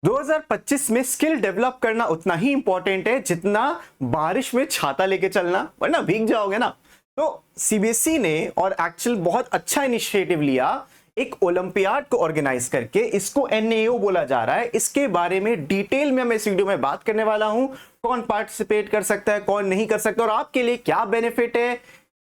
2025 में skill develop करना उतना ही इंपॉर्टेंट है जितना बारिश में छाता लेके चलना, वरना भीग जाओगे ना। तो सीबीएसई ने और एक्चुअल बहुत अच्छा इनिशिएटिव लिया, एक ओलंपियाड को ऑर्गेनाइज करके, इसको एनएओ बोला जा रहा है। इसके बारे में डिटेल में मैं इस वीडियो में बात करने वाला हूं, कौन पार्टिसिपेट कर सकता है, कौन नहीं कर सकता, और आपके लिए क्या बेनिफिट है,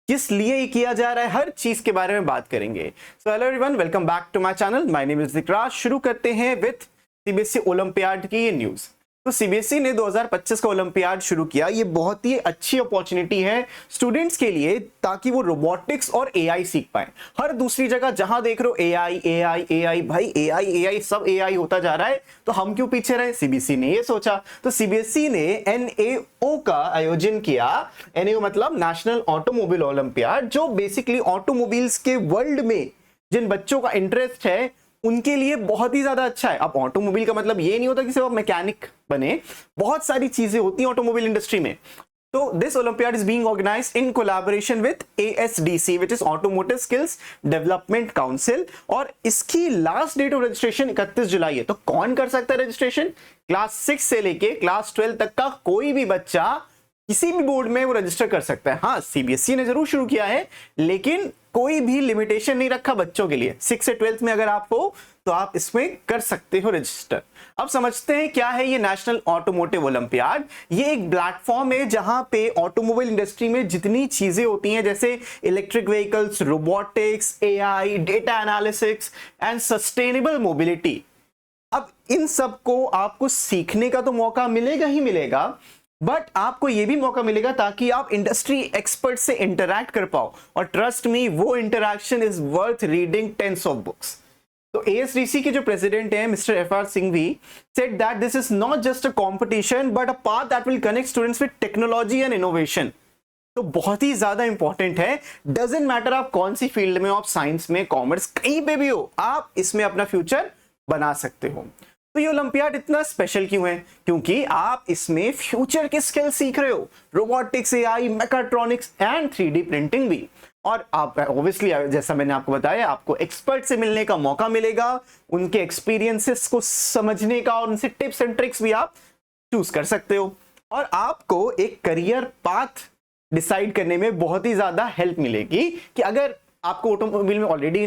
किस लिए ये किया जा रहा है, हर चीज के बारे में बात करेंगे। So hello everyone, welcome back to my channel. My name is Vikras. शुरू करते हैं विथ सीबीएसई ओलंपियाड की ये न्यूज। तो सीबीएसई ने 2025 का ओलंपियाड शुरू किया। ये बहुत ही अच्छी अपॉर्चुनिटी है स्टूडेंट्स के लिए, ताकि वो रोबोटिक्स और एआई सीख पाए। हर दूसरी जगह जहां देख रहे हो एआई एआई एआई, भाई एआई एआई सब एआई होता जा रहा है, तो हम क्यों पीछे रहे। सीबीएसई ने ये सोचा, तो सीबीएसई ने एनएओ का आयोजन किया। एनएओ मतलब नेशनल ऑटोमोबाइल ओलंपियाड, जो बेसिकली ऑटोमोबाइल्स के वर्ल्ड में जिन बच्चों का इंटरेस्ट है उनके लिए बहुत ही ज्यादा अच्छा है। अब ऑटोमोबाइल का मतलब ये नहीं होता कि सिर्फ आप मैकेनिक बने, बहुत सारी चीजें होती हैं ऑटोमोबाइल इंडस्ट्री में। तो this olympiad is being organised in collaboration with ASDC, which is automotive skills development council, और इसकी लास्ट डेट ऑफ रजिस्ट्रेशन 31 जुलाई है। तो कौन कर सकता है रजिस्ट्रेशन? क्लास 6 से लेके क्लास 12 तक का कोई भी बच्चा किसी भी बोर्ड में वो रजिस्टर कर सकता है। हाँ, सीबीएसई ने जरूर शुरू किया है, लेकिन कोई भी लिमिटेशन नहीं रखा बच्चों के लिए। 6 से 12th में अगर आप हो तो आप इसमें कर सकते हो रजिस्टर। अब समझते हैं क्या है ये नेशनल ऑटोमोटिव ओलंपियाड। ये एक प्लेटफॉर्म है जहां पे ऑटोमोबाइल इंडस्ट्री में जितनी चीजें होती हैं, जैसे electric vehicles, robotics, AI, data analysis and sustainable mobility, अब इन सब को आपको सीखने का तो मौका मिलेगा ही मिलेगा, बट आपको यह भी मौका मिलेगा ताकि आप इंडस्ट्री एक्सपर्ट से इंटरैक्ट कर पाओ। और ट्रस्ट मी, वो interaction is worth reading tens of books. तो ASDC के जो प्रेसिडेंट हैं mister FR Singhvi said that this is not just a competition but a path that will connect students with technology and innovation. तो बहुत ही ज्यादा important है। Doesn't matter आप कौन सी फील्ड में हो, आप साइंस में, कॉमर्स, कहीं पे भी हो, आप इसमें अपना फ्यूचर बना सकते हो। तो ये ओलंपियाड इतना स्पेशल क्यों है? क्योंकि आप इसमें फ्यूचर के स्किल सीख रहे हो, robotics, AI, mechatronics and 3D printing भी। और आप ऑब्वियसली, जैसा मैंने आपको बताया, आपको एक्सपर्ट से मिलने का मौका मिलेगा, उनके एक्सपीरियंसेस को समझने का, और उनसे टिप्स एंड ट्रिक्स भी आप चूज कर सकते हो। और आपको एक करियर पाथ डिसाइड करने में बहुत ही ज्यादा हेल्प मिलेगी कि अगर आपको ऑटोमोबाइल में ऑलरेडी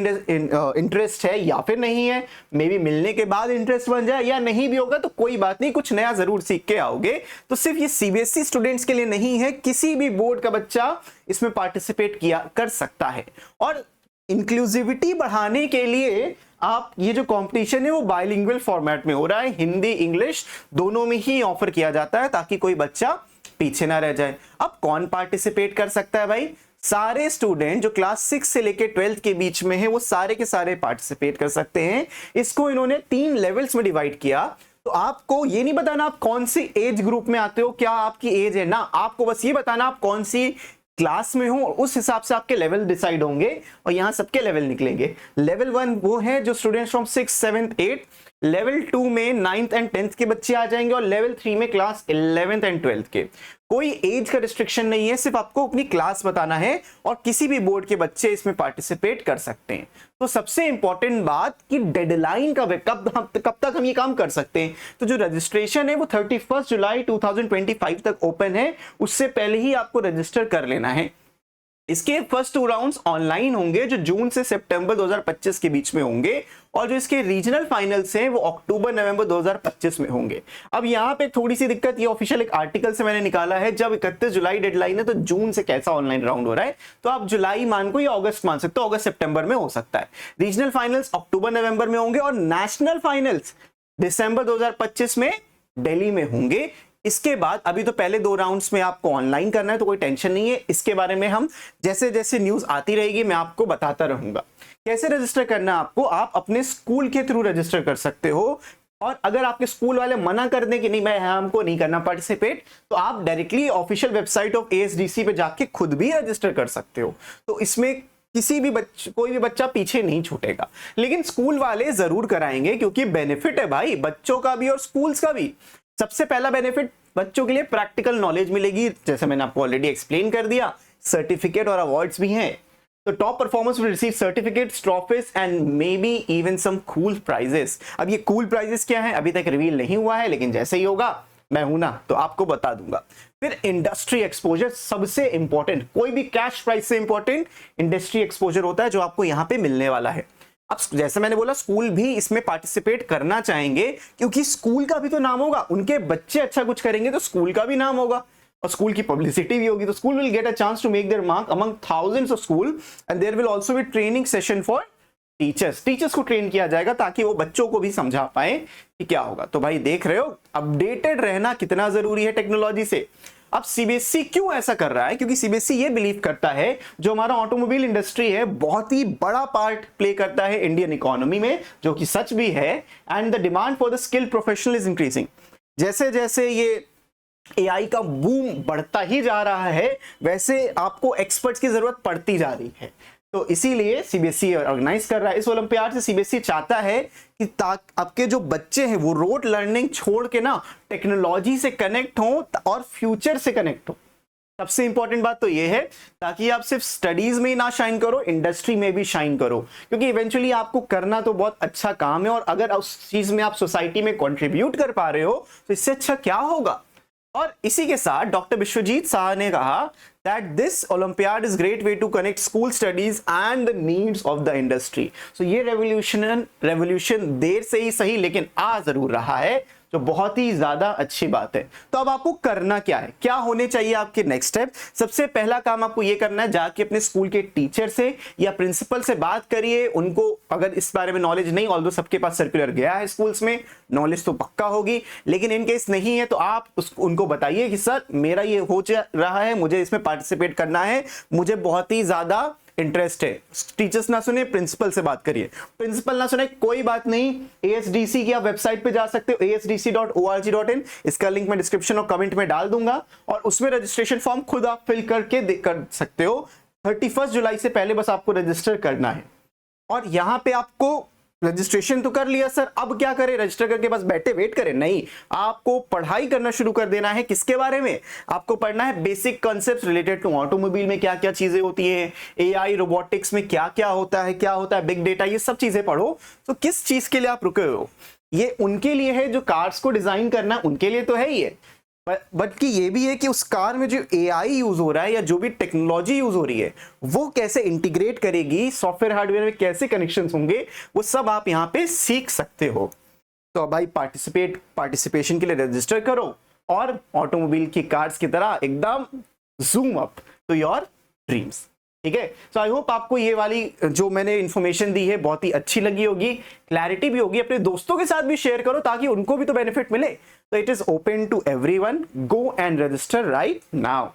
इंटरेस्ट है या फिर नहीं है, मे बी मिलने के बाद इंटरेस्ट बन जाए, या नहीं भी होगा तो कोई बात नहीं, कुछ नया जरूर सीख के आओगे। तो सिर्फ ये सीबीएसई स्टूडेंट्स के लिए नहीं है, किसी भी बोर्ड का बच्चा इसमें पार्टिसिपेट किया कर सकता है। और इंक्लूसिविटी बढ़ाने के लिए आप ये जो कंपटीशन है वो बाइलिंगुअल फॉर्मेट में हो रहा है, हिंदी इंग्लिश दोनों में ही ऑफर किया जाता है, ताकि कोई बच्चा पीछे ना रह जाए। अब कौन पार्टिसिपेट कर सकता है भाई? सारे स्टूडेंट जो क्लास 6 से लेके 12th के बीच में है, वो सारे के सारे पार्टिसिपेट कर सकते हैं। इसको इन्होंने 3 लेवल्स में डिवाइड किया। तो आपको ये नहीं बताना आप कौन सी एज ग्रुप में आते हो, क्या आपकी एज है ना, आपको बस ये बताना आप कौन सी क्लास में हो, और उस हिसाब से आपके लेवल डिसाइड होंगे। और यहां सबके लेवल निकलेंगे। लेवल 1 वो है जो स्टूडेंट्स फ्रॉम 6, 7, 8, लेवल 2 में 9th एंड 10th के बच्चे आ जाएंगे, और लेवल 3 में क्लास 11th एंड 12th के। कोई एज का रिस्ट्रिक्शन नहीं है, सिर्फ आपको अपनी क्लास बताना है, और किसी भी बोर्ड के बच्चे इसमें पार्टिसिपेट कर सकते हैं। तो सबसे इंपॉर्टेंट बात कि डेडलाइन कब है, कब तक हम ये काम कर सकते हैं। तो जो रजिस्ट्रेशन है वो 31 जुलाई 2025 तक ओपन है, उससे पहले ही आपको रजिस्टर कर लेना है। इसके फर्स्ट 2 राउंड्स ऑनलाइन होंगे, जो जून से सितंबर 2025 के बीच में होंगे, और जो इसके रीजनल फाइनल्स हैं वो अक्टूबर नवंबर 2025 में होंगे। अब यहाँ पे थोड़ी सी दिक्कत, ये ऑफिशियल एक आर्टिकल से मैंने निकाला है, जब 31 जुलाई डेडलाइन है तो जून से कैसा ऑनलाइन राउंड हो रहा है, तो आप जुलाई मान को या अगस्त मान सकते हो, अगस्त सितंबर में हो सकता है। रीजनल फाइनल्स अक्टूबर नवंबर में होंगे, और नेशनल फाइनल्स दिसंबर 2025 में दिल्ली में होंगे। इसके बाद अभी तो पहले 2 राउंड्स में आपको ऑनलाइन करना है, तो कोई टेंशन नहीं है। इसके बारे में हम जैसे जैसे न्यूज आती रहेगी मैं आपको बताता रहूंगा। कैसे रजिस्टर करना है आपको? आप अपने स्कूल के थ्रू रजिस्टर कर सकते हो, और अगर आपके स्कूल वाले मना कर दें कि नहीं मैं हमको नहीं करना पार्टिसिपेट, तो आप directly official website of ASDC पे जाके खुद भी रजिस्टर कर सकते हो। तो इसमें किसी भी कोई भी बच्चा पीछे नहीं छूटेगा, लेकिन स्कूल वाले जरूर कराएंगे, क्योंकि बेनिफिट है भाई बच्चों का भी और स्कूल्स का भी। सबसे पहला बेनिफिट बच्चों के लिए प्रैक्टिकल नॉलेज मिलेगी, जैसे मैंने आपको ऑलरेडी एक्सप्लेन कर दिया। सर्टिफिकेट और अवार्ड्स भी हैं। तो top performers will receive certificates, trophies and may be even some cool prizes. अब ये कूल प्राइजेस क्या है अभी तक रिवील नहीं हुआ है, लेकिन जैसे ही होगा मैं हूं ना तो आपको बता दूंगा। फिर इंडस्ट्री एक्सपोजर सबसे इंपॉर्टेंट, कोई भी कैश प्राइस से इंपॉर्टेंट इंडस्ट्री एक्सपोजर होता है जो आपको यहां पे मिलने वाला है। अब जैसे मैंने बोला स्कूल भी इसमें पार्टिसिपेट करना चाहेंगे, क्योंकि स्कूल का भी तो नाम होगा, उनके बच्चे अच्छा कुछ करेंगे तो स्कूल का भी नाम होगा और स्कूल की पब्लिसिटी भी होगी। तो school will get a chance to make their mark among thousands of school and there will also be training session for teachers को ट्रेन किया जाएगा ताकि वो बच्चों को भी समझा पाए कि क्या होगा। तो भाई देख रहे हो अपडेटेड रहना कितना जरूरी है टेक्नोलॉजी से। अब सीबीएसई क्यों ऐसा कर रहा है, क्योंकि सीबीएसई ये बिलीव करता है जो हमारा ऑटोमोबाइल इंडस्ट्री है बहुत ही बड़ा पार्ट प्ले करता है इंडियन इकोनॉमी में, जो कि सच भी है। And the demand for the skilled professional is increasing. जैसे जैसे ये एआई का बूम बढ़ता ही जा रहा है वैसे आपको एक्सपर्ट्स की जरूरत पड़ती जा रही है। तो इसीलिए सीबीएसई ऑर्गेनाइज कर रहा है इस ओलंपियाड से। सीबीएसई चाहता है कि आपके जो बच्चे हैं वो रोड लर्निंग छोड़ के ना टेक्नोलॉजी से कनेक्ट हो और फ्यूचर से कनेक्ट हो। सबसे इंपॉर्टेंट बात तो ये है, ताकि आप सिर्फ स्टडीज में ही ना शाइन करो, इंडस्ट्री में भी शाइन करो, क्योंकि इवेंचुअली आपको करना तो बहुत अच्छा काम है और अगर उस चीज में आप सोसाइटी में कंट्रीब्यूट कर पा रहे हो तो इससे अच्छा क्या होगा। और इसी के साथ डॉक्टर विश्वजीत शाह ने कहा that this Olympiad is great way to connect school studies and the needs of the industry. So ये revolution देर से ही सही लेकिन आ जरूर रहा है, जो बहुत ही ज्यादा अच्छी बात है। तो अब आपको करना क्या है, क्या होने चाहिए आपके नेक्स्ट स्टेप। सबसे पहला काम आपको ये करना है, जाके अपने स्कूल के टीचर से या प्रिंसिपल से बात करिए। उनको अगर इस बारे में नॉलेज नहीं, ऑल्दो सबके पास सर्कुलर गया है स्कूल्स में, नॉलेज तो पक्का होगी, लेकिन इन केस नहीं है तो आप उनको बताइए कि सर मेरा ये हो रहा है, मुझे इसमें पार्टिसिपेट करना है, मुझे बहुत ही ज्यादा इंटरेस्ट है। टीचर्स ना सुने, प्रिंसिपल से बात करिए। प्रिंसिपल ना सुने कोई बात नहीं, एएसडीसी की आप वेबसाइट पे जा सकते हो, asdc.org.in। इसका लिंक मैं डिस्क्रिप्शन और कमेंट में डाल दूंगा और उसमें रजिस्ट्रेशन फॉर्म खुद आप फिल करके कर सकते हो। 31 जुलाई से पहले बस आपको रजिस्टर करना है। और यहां पे आपको रजिस्ट्रेशन तो कर लिया सर, अब क्या करें, रजिस्टर करके बस बैठे वेट करें? नहीं, आपको पढ़ाई करना शुरू कर देना है। किसके बारे में? आपको पढ़ना है basic concepts related to automobile में क्या क्या चीजें होती हैं, एआई रोबोटिक्स में क्या क्या होता है, बिग डेटा, ये सब चीजें पढ़ो। तो किस चीज के लिए आप रुके हो? ये उनके लिए है जो कार्स को डिजाइन करना है, उनके लिए तो है ही है, बल्कि ये भी है कि उस कार में जो एआई यूज हो रहा है या जो भी टेक्नोलॉजी यूज हो रही है वो कैसे इंटीग्रेट करेगी, सॉफ्टवेयर हार्डवेयर में कैसे कनेक्शंस होंगे, वो सब आप यहाँ पे सीख सकते हो। तो भाई पार्टिसिपेशन के लिए रजिस्टर करो और ऑटोमोबाइल की कार्स की तरह एकदम zoom up to your dreams. ठीक है, सो आई होप आपको ये वाली जो मैंने इंफॉर्मेशन दी है बहुत ही अच्छी लगी होगी, क्लैरिटी भी होगी। अपने दोस्तों के साथ भी शेयर करो ताकि उनको भी तो बेनिफिट मिले। तो it is open to everyone, go and register right now.